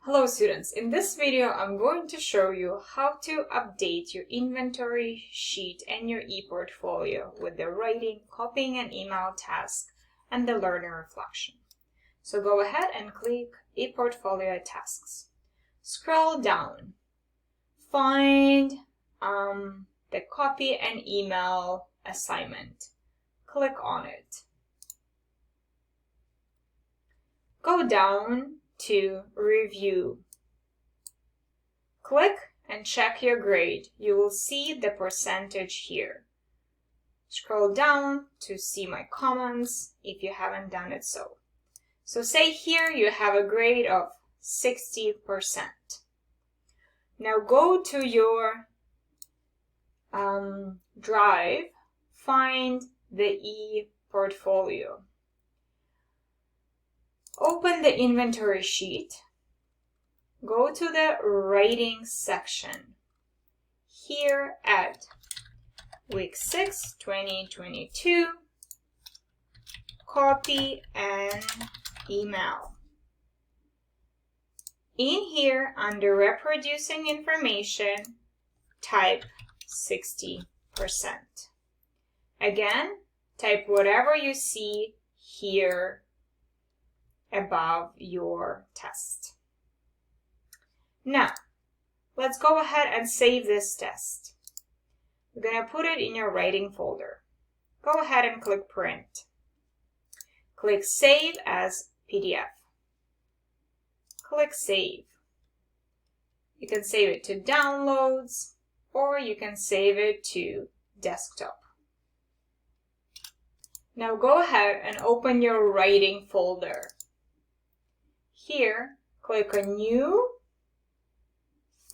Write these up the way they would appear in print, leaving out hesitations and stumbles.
Hello students, in this video I'm going to show you how to update your inventory sheet and your ePortfolio with the writing, copying and email task and the learner reflection. So go ahead and click ePortfolio tasks. Scroll down, find the copy and email assignment. Click on it. Go down to review. Click and check your grade. You will see the percentage here. Scroll down to see my comments if you haven't done it so. So say here you have a grade of 60%. Now go to your Drive, find the ePortfolio. Open the inventory sheet, go to the writing section. Here at week 6, 2022, copy and email. In here, under reproducing information, type 60%. Again, type whatever you see here above your test. Now, let's go ahead and save this test. We're going to put it in your writing folder. Go ahead and click print. Click save as PDF. Click save. You can save it to downloads or you can save it to desktop. Now go ahead and open your writing folder. Here, click on New,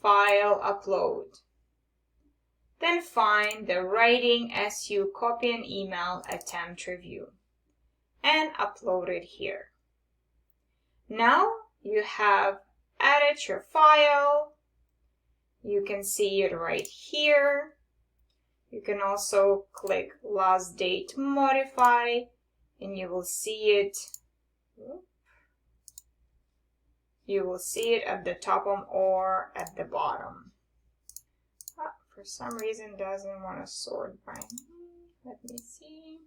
File, Upload. Then find the Writing SU Copy and Email Attempt Review and upload it here. Now you have added your file. You can see it right here. You can also click Last Date Modify and you will see it. You will see it at the top or at the bottom. For some reason, doesn't want to sort by name. Let me see.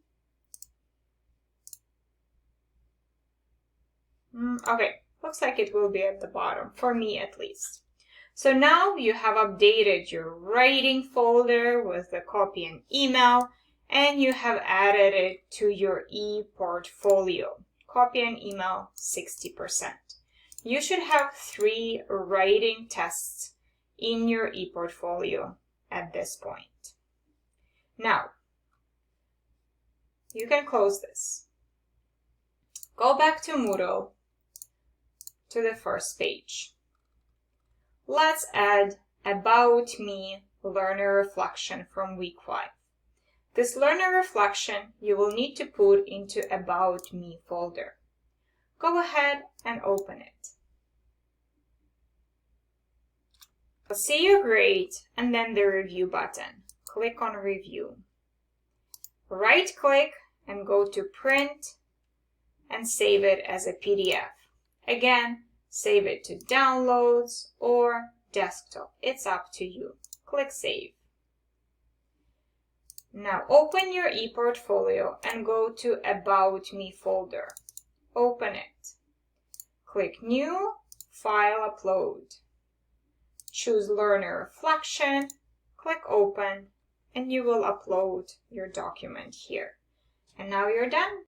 Okay, looks like it will be at the bottom, for me at least. So now you have updated your writing folder with the copy and email, and you have added it to your ePortfolio. Copy and email 60%. You should have 3 writing tests in your ePortfolio at this point. Now, you can close this. Go back to Moodle to the first page. Let's add About Me Learner Reflection from week 5. This learner reflection you will need to put into About Me folder. Go ahead and open it. See your grade and then the review button. Click on review. Right click and go to print and save it as a PDF. Again, save it to downloads or desktop. It's up to you. Click save. Now open your ePortfolio and go to About Me folder. Open it. Click New, File, Upload. Choose Learner Reflection, click Open, and you will upload your document here. And now you're done.